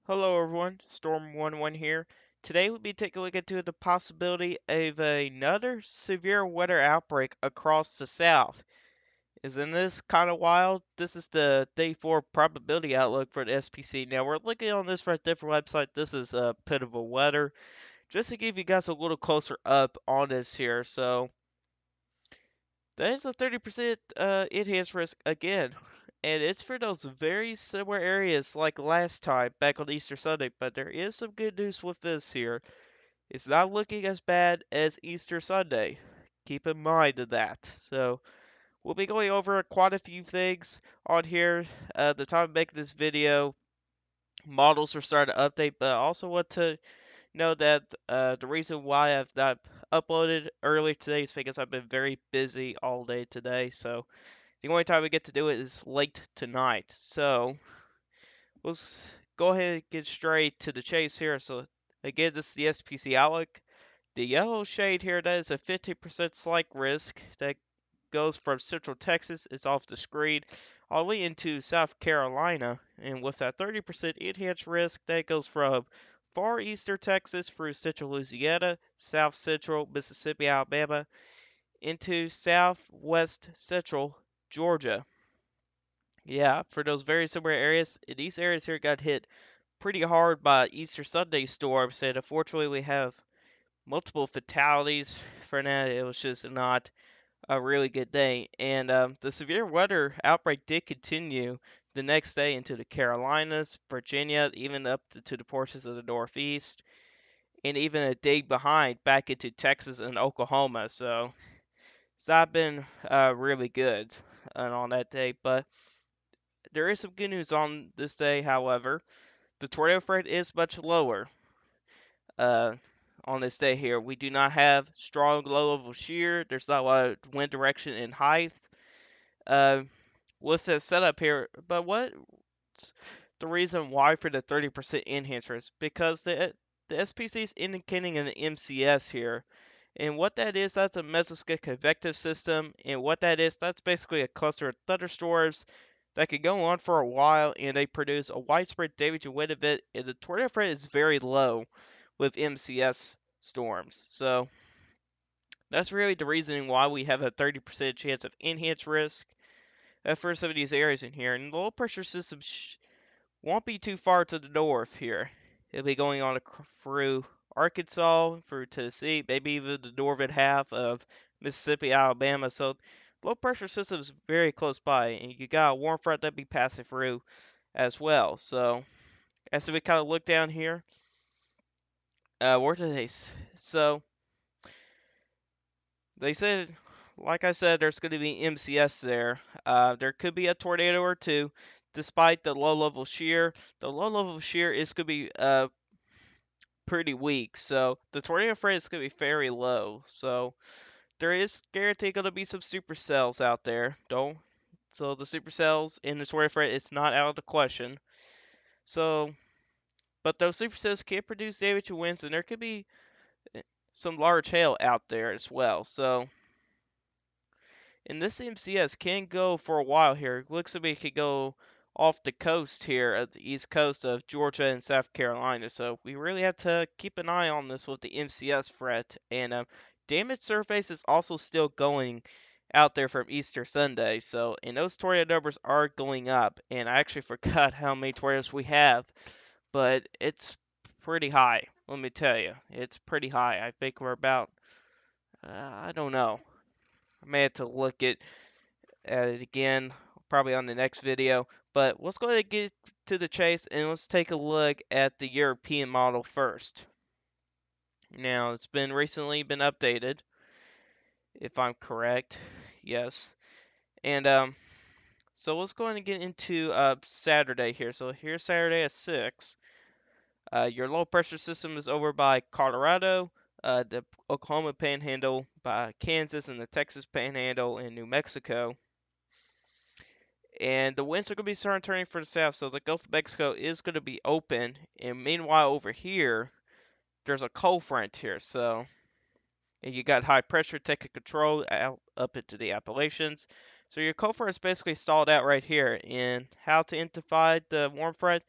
Hello everyone, Storm11 here. Today we'll be taking a look into the possibility of another severe weather outbreak across the south. Isn't this kind of wild? This is the day 4 probability outlook for the SPC. Now we're looking on this from a different website. This is pitiful weather. Just to give you guys a little closer up on this here. So there's a 30% enhanced risk again. And it's for those very similar areas like last time back on Easter Sunday. But there is some good news with this here. It's not looking as bad as Easter Sunday. Keep in mind of that. So we'll be going over quite a few things on here. The time of making this video, models are starting to update, but I also want to know that the reason why I've not uploaded early today is because I've been very busy all day today. So the only time we get to do it is late tonight. So let's go ahead and get straight to the chase here. So again, this is the SPC outlook. The yellow shade here, that is a 50% slight risk that goes from central Texas, it's off the screen, all the way into South Carolina. And with that 30% enhanced risk, that goes from far eastern Texas through central Louisiana, south central Mississippi, Alabama, into southwest central Georgia. Yeah, for those very similar areas, these areas here got hit pretty hard by Easter Sunday storms, and unfortunately we have multiple fatalities for that. It was just not a really good day. And the severe weather outbreak did continue the next day into the Carolinas, Virginia, even up to the portions of the Northeast, and even a day behind back into Texas and Oklahoma. So it's not been really good on that day. But there is some good news on this day, however. The tornado threat is much lower. Uh, on this day here. We do not have strong low level shear. There's not a lot of wind direction and height uh, with this setup here. But what's the reason why for the 30% enhancers? Because the SPC is indicating an MCS here. And what that is, that's a mesoscale convective system. And what that is, that's basically a cluster of thunderstorms that can go on for a while and they produce a widespread damage and wind event. And the tornado threat is very low with MCS storms. So that's really the reasoning why we have a 30% chance of enhanced risk for some of these areas in here. And the low pressure system won't be too far to the north here. It'll be going on through Arkansas, through Tennessee, maybe even the northern half of Mississippi, Alabama. So low pressure system is very close by, and you got a warm front that be passing through as well. So as we kind of look down here, where do they? So they said, like I said, there's going to be MCS there. There could be a tornado or two, despite the low level shear. The low level shear is going to be pretty weak, so the tornado threat is going to be very low. So there is guaranteed going to be some supercells out there. Don't. So the supercells in the tornado threat is not out of the question. So, but those supercells can produce damage to winds, and there could be some large hail out there as well. So and this MCS can go for a while here. It looks like it could go off the coast here at the east coast of Georgia and South Carolina. So we really have to keep an eye on this with the MCS threat. And damage surface is also still going out there from Easter Sunday. So, and those tornado numbers are going up. And I actually forgot how many tornadoes we have, but it's pretty high. Let me tell you, it's pretty high. I think we're about, I don't know. I may have to look at it again, probably on the next video. But let's go ahead and get to the chase and let's take a look at the European model first. Now, it's been recently been updated, if I'm correct. Yes. And so let's go ahead and get into Saturday here. So here's Saturday at 6. Your low pressure system is over by Colorado, the Oklahoma Panhandle, by Kansas, and the Texas Panhandle in New Mexico. And the winds are going to be starting turning for the south, so the Gulf of Mexico is going to be open. And meanwhile, over here, there's a cold front here, so and you got high pressure taking control out up into the Appalachians. So your cold front is basically stalled out right here. And how to intensify the warm front?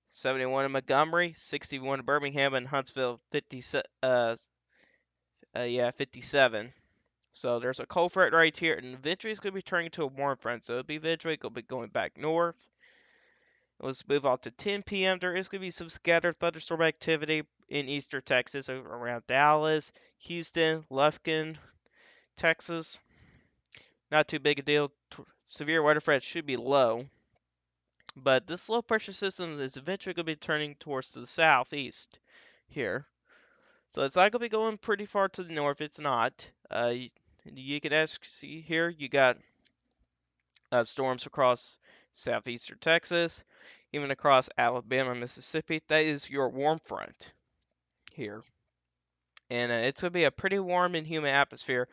71 in Montgomery, 61 in Birmingham, and Huntsville 57. So there's a cold front right here, and eventually it's going to be turning to a warm front. So it'll be eventually going to be going back north. Let's move on to 10 p.m. There is going to be some scattered thunderstorm activity in eastern Texas around Dallas, Houston, Lufkin, Texas. Not too big a deal. Severe weather threat should be low. But this low pressure system is eventually going to be turning towards the southeast here. So it's not going to be going pretty far to the north. It's not. You can see here, you got storms across southeastern Texas, even across Alabama, Mississippi. That is your warm front here. And it's going to be a pretty warm and humid atmosphere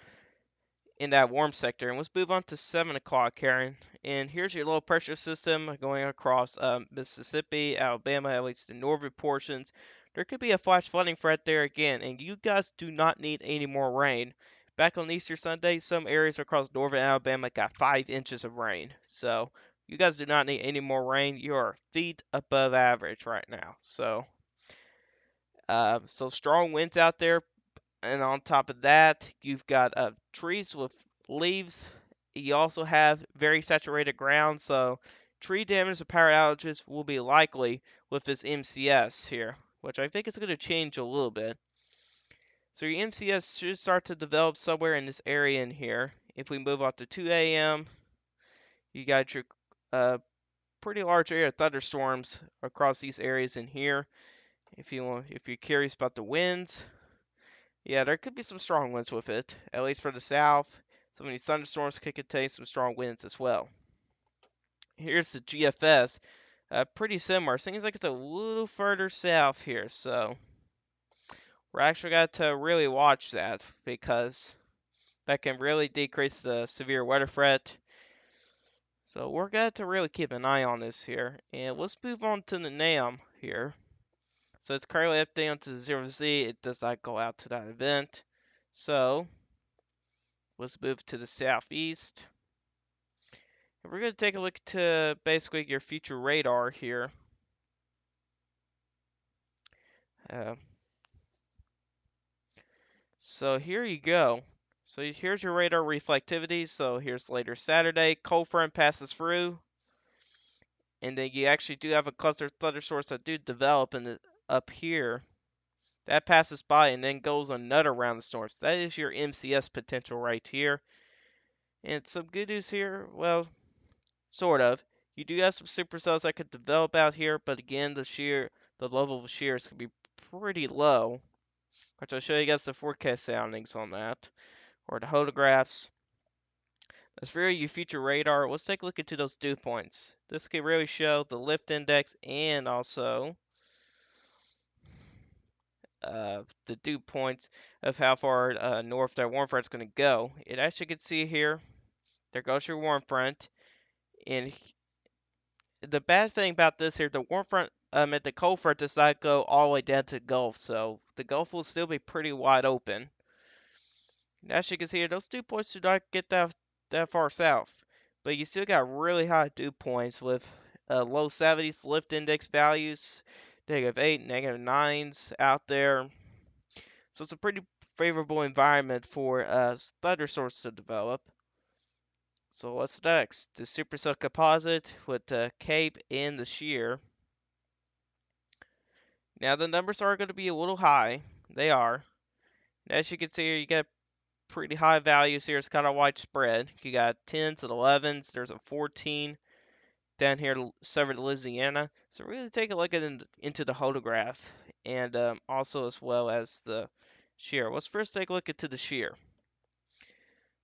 in that warm sector. And let's move on to 7 o'clock, Karen. And here's your low pressure system going across Mississippi, Alabama, at least the northern portions. There could be a flash flooding threat there again, and you guys do not need any more rain. Back on Easter Sunday, some areas across northern Alabama got 5 inches of rain. So you guys do not need any more rain. You are feet above average right now. So strong winds out there, and on top of that, you've got trees with leaves. You also have very saturated ground, so tree damage and power outages will be likely with this MCS here, which I think is going to change a little bit. So your MCS should start to develop somewhere in this area in here. If we move on to 2 a.m., you got your pretty large area of thunderstorms across these areas in here. If you're curious about the winds, yeah, there could be some strong winds with it, at least for the south. Some of these thunderstorms could contain some strong winds as well. Here's the GFS. Pretty similar. Seems like it's a little further south here, so we're actually got to really watch that because that can really decrease the severe weather threat. So we're got to really keep an eye on this here. And let's move on to the NAM here. So it's currently updated to 0Z. It does not go out to that event. So let's move to the southeast. And we're going to take a look to basically your future radar here. Uh, so here you go. So here's your radar reflectivity. So here's later Saturday. Cold front passes through. And then you actually do have a cluster of thunderstorms that do develop up here. That passes by and then goes another round of storms. That is your MCS potential right here. And some good news here. Well, sort of. You do have some supercells that could develop out here, but again, the level of shears can be pretty low. Which I'll show you guys the forecast soundings on that, or the photographs. As for your future radar, let's take a look into those dew points. This can really show the lift index and also the dew points of how far north that warm front is going to go. And as you can see here, there goes your warm front. And the bad thing about this here, the warm front at the cold front does not go all the way down to the Gulf, so the Gulf will still be pretty wide open. And as you can see here, those dew points do not get that far south, but you still got really high dew points with low 70s lift index values, -8, -9s out there. So it's a pretty favorable environment for thunderstorms to develop. So what's next? The supercell composite with the cape and the shear. Now the numbers are going to be a little high. They are. As you can see here, you got pretty high values here. It's kind of widespread. You got 10s and 11s. There's a 14 down here, Southern Louisiana. So really take a look into the photograph and also as well as the shear. Let's first take a look into the shear.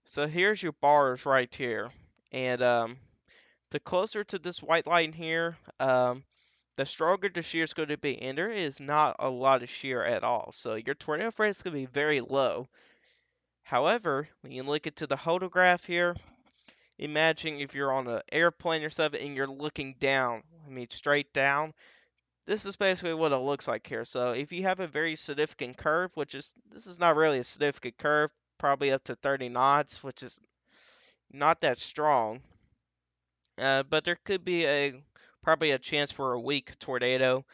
So here's your bars right here. And the closer to this white line here, the stronger the shear is going to be. And there is not a lot of shear at all. So your tornado threat is going to be very low. However, when you look into the photograph here, imagine if you're on an airplane or something and you're looking down, I mean straight down. This is basically what it looks like here. So if you have a very significant curve, this is not really a significant curve, probably up to 30 knots, which is not that strong. But there could be a probably a chance for a weak tornado,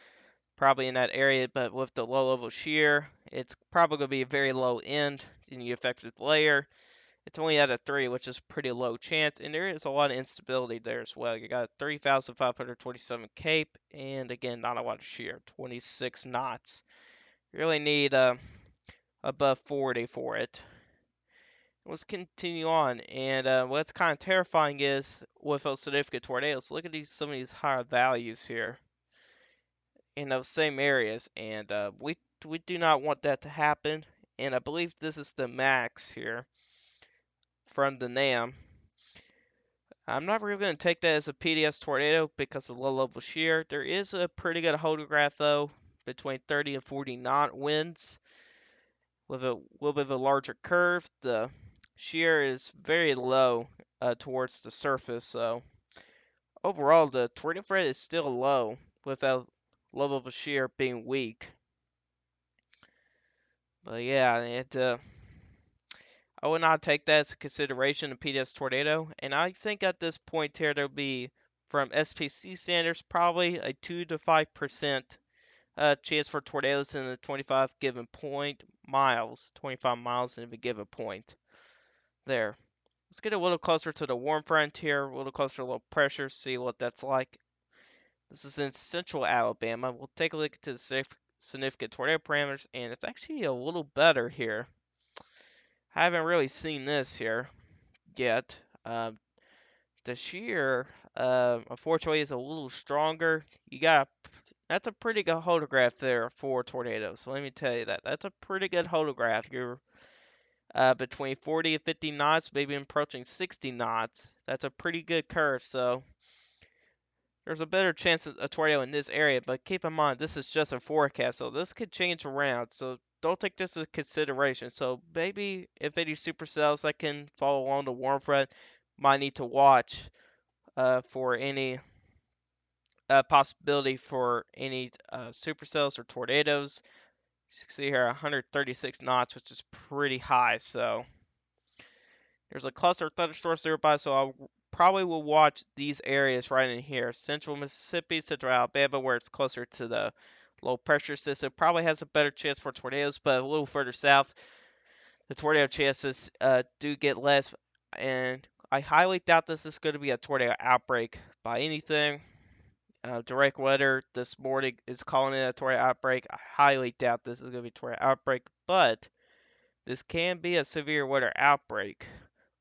probably in that area, but with the low level shear, it's probably going to be a very low end in the effective layer. It's only at a 3, which is pretty low chance, and there is a lot of instability there as well. You got 3,527 cape, and again, not a lot of shear, 26 knots. You really need above 40 for it. Let's continue on, and what's kind of terrifying is with those significant tornadoes, look at some of these higher values here in those same areas, and we do not want that to happen. And I believe this is the max here from the NAM. I'm not really going to take that as a PDS tornado because of low level shear. There is a pretty good hodograph though, between 30 and 40 knot winds with a little bit of a larger curve. The shear is very low towards the surface, so overall the tornado threat is still low without low level shear being weak. But yeah, I would not take that as a consideration in PDS tornado, and I think at this point here there'll be, from SPC standards, probably a 2 to 5% chance for tornadoes in the 25 given point miles, 25 miles in a given point. There. Let's get a little closer to the warm front here, a little closer to low pressure, see what that's like. This is in central Alabama. We'll take a look at the significant tornado parameters, and it's actually a little better here. I haven't really seen this here yet. The shear, unfortunately, is a little stronger. That's a pretty good hodograph there for tornadoes. So let me tell you that. That's a pretty good hodograph. You're between 40 and 50 knots, maybe approaching 60 knots. That's a pretty good curve. So there's a better chance of a tornado in this area. But keep in mind, this is just a forecast, so this could change around. So don't take this into consideration. So maybe if any supercells that can follow along the warm front, might need to watch for any possibility for any supercells or tornadoes. You can see here 136 knots, which is pretty high. So there's a cluster of thunderstorms nearby, so I probably will watch these areas right in here. Central Mississippi, central Alabama, where it's closer to the low pressure system, probably has a better chance for tornadoes, but a little further south, the tornado chances do get less. And I highly doubt this is going to be a tornado outbreak by anything. Direct weather this morning is calling it a tornado outbreak. I highly doubt this is going to be a tornado outbreak, but this can be a severe weather outbreak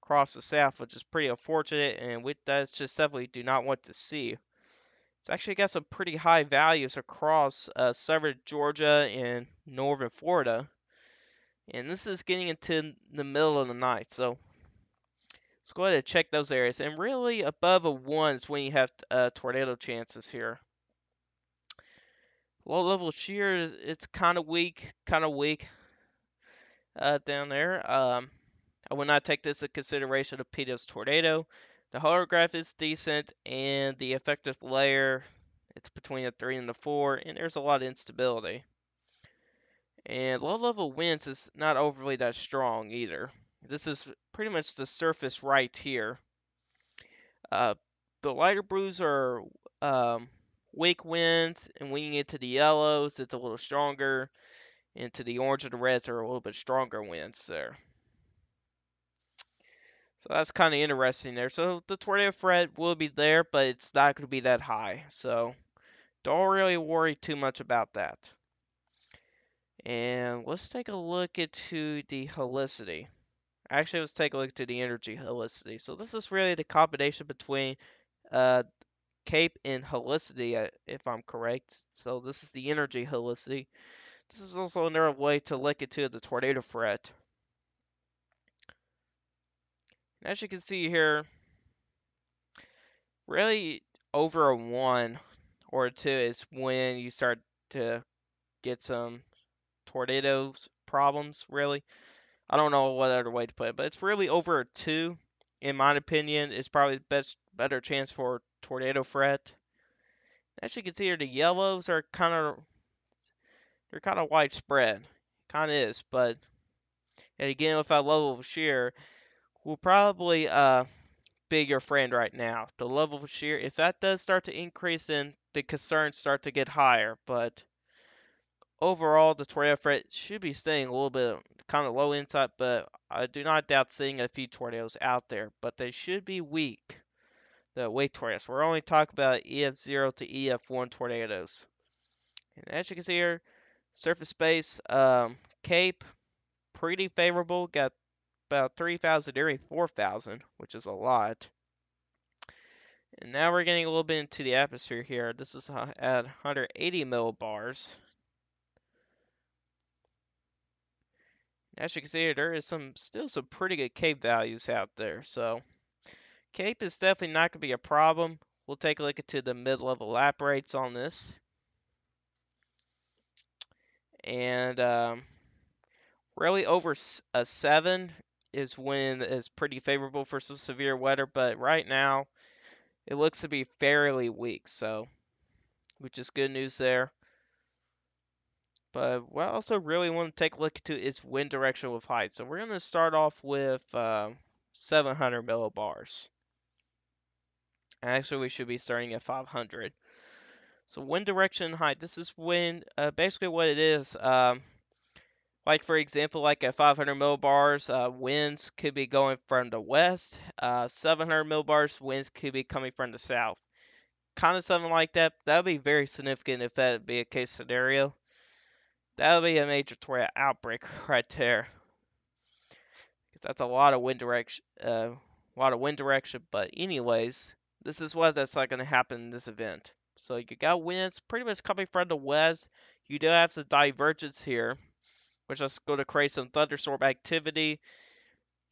across the south, which is pretty unfortunate, and with that, just stuff we do not want to see. It's actually got some pretty high values across southern Georgia and northern Florida, and this is getting into the middle of the night, so let's go ahead and check those areas. And really, above a 1 is when you have tornado chances here. Low level shear, it's kind of weak, down there. I will not take this into consideration of PDS tornado. The holograph is decent, and the effective layer, it's between a 3 and a 4, and there's a lot of instability. And low level winds is not overly that strong either. This is pretty much the surface right here. Uh, the lighter blues are weak winds, and when you get to the yellows, it's a little stronger. And to the orange and the reds are a little bit stronger winds there. So that's kind of interesting there. So the tornado threat will be there, but it's not going to be that high. So don't really worry too much about that. And let's take a look into the helicity. Actually, let's take a look to the energy helicity. So this is really the combination between uh, CAPE and helicity, if I'm correct. So this is the energy helicity. This is also another way to look into the tornado threat. As you can see here, really over a 1 or a 2 is when you start to get some tornadoes problems, really. I don't know what other way to put it, but it's really over a 2, in my opinion, is probably the better chance for tornado threat. As you can see here, the yellows are they're kind of widespread. Kind of is, but and again, with that level of shear, we'll probably be your friend right now. The level of shear, if that does start to increase, then the concerns start to get higher. But overall, the tornado threat should be staying a little bit kind of low inside, but I do not doubt seeing a few tornadoes out there. But they should be weak. The weak tornadoes. We're only talking about EF0 to EF1 tornadoes. And as you can see here, surface space, Cape, pretty favorable. Got about 3,000 nearing 4,000, which is a lot. And now we're getting a little bit into the atmosphere here. This is at 180 millibars. As you can see, there is still some pretty good Cape values out there. So Cape is definitely not going to be a problem. We'll take a look into the mid-level lap rates on this. And really over a 7 is when it's pretty favorable for some severe weather. But right now, it looks to be fairly weak. So, which is good news there. But what I also really want to take a look into is wind direction with height. So we're going to start off with 700 millibars. Actually, we should be starting at 500. So wind direction and height. This is when basically what it is. Like for example, like at 500 millibars, winds could be going from the west. 700 millibars, winds could be coming from the south. Kind of something like that. That would be very significant if that would be a case scenario. That would be a major tornado outbreak right there. Because that's a lot of wind direction. But anyways, this is what that's like going to happen in this event. So you got winds pretty much coming from the west. You do have some divergence here, which is going to create some thunderstorm activity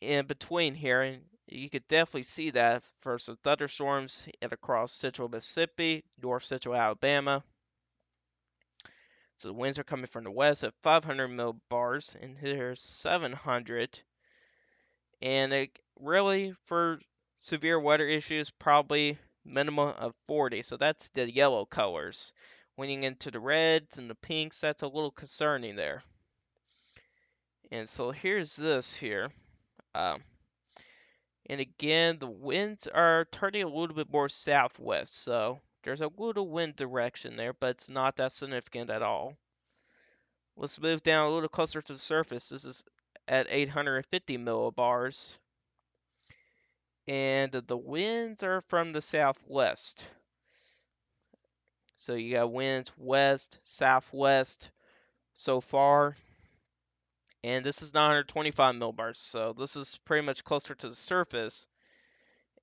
in between here, and you could definitely see that for some thunderstorms across central Mississippi, north central Alabama. So the winds are coming from the west at 500 millibars, and here's 700. And it really, for severe weather issues, probably minimum of 40. So that's the yellow colors. When you get into the reds and the pinks, that's a little concerning there. And so here's this here. Um, and again, the winds are turning a little bit more southwest. So there's a little wind direction there, but it's not that significant at all. Let's move down a little closer to the surface. This is at 850 millibars. And the winds are from the southwest. So you got winds west, southwest so far. And this is 925 millibars, so this is pretty much closer to the surface.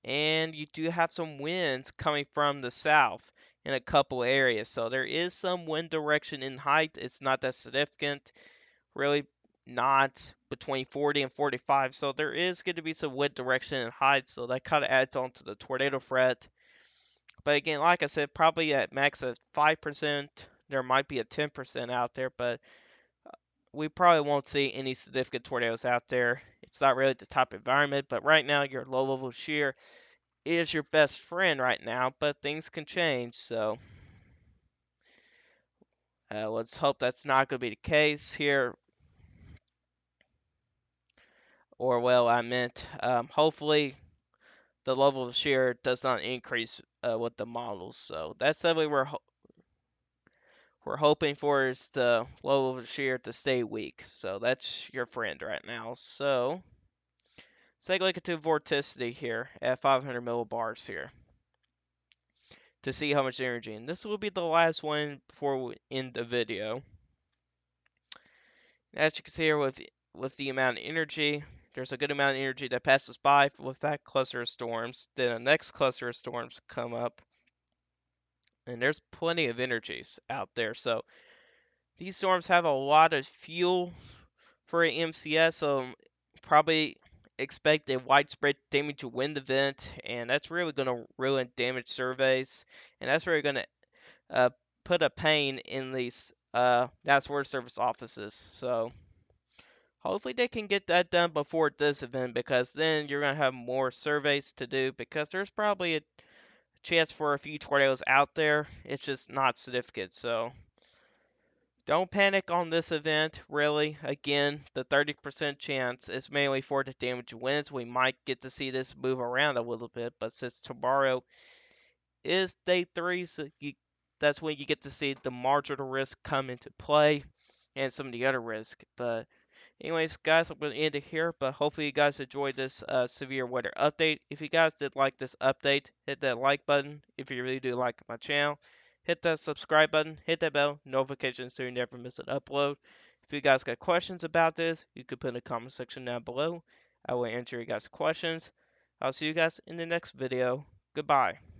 And you do have some winds coming from the south in a couple areas. So there is some wind direction in height. It's not that significant. Really not between 40 and 45. So there is going to be some wind direction in height. So that kind of adds on to the tornado threat. But again, like I said, probably at max at 5%. There might be a 10% out there, but we probably won't see any significant tornadoes out there. It's not really the type of environment, but right now your low level shear is your best friend right now, but things can change, so let's hope that's not going to be the case here. Or, well, I meant hopefully the level of shear does not increase with the models. So that's something we're hoping for, is the level of shear to stay weak. So that's your friend right now. So let's take a look at the vorticity here at 500 millibars here to see how much energy. And this will be the last one before we end the video. As you can see here with the amount of energy, there's a good amount of energy that passes by with that cluster of storms. Then the next cluster of storms come up, and there's plenty of energies out there. So these storms have a lot of fuel for an MCS, so probably expect a widespread damage to wind event, and that's really going to ruin damage surveys, and that's really going to put a pain in these National Weather Service offices. So hopefully they can get that done before this event, because then you're going to have more surveys to do, because there's probably a chance for a few tornadoes out there. It's just not significant. So Don't panic on this event, really. Again, the 30% chance is mainly for the damage winds. We might get to see this move around a little bit, but since tomorrow is day 3, so that's when you get to see the marginal risk come into play and some of the other risk. But anyways, guys, I'm going to end it here, but hopefully you guys enjoyed this severe weather update. If you guys did like this update, hit that like button. If you really do like my channel, hit that subscribe button, hit that bell, notifications so you never miss an upload. If you guys got questions about this, you can put in the comment section down below. I will answer you guys' questions. I'll see you guys in the next video. Goodbye.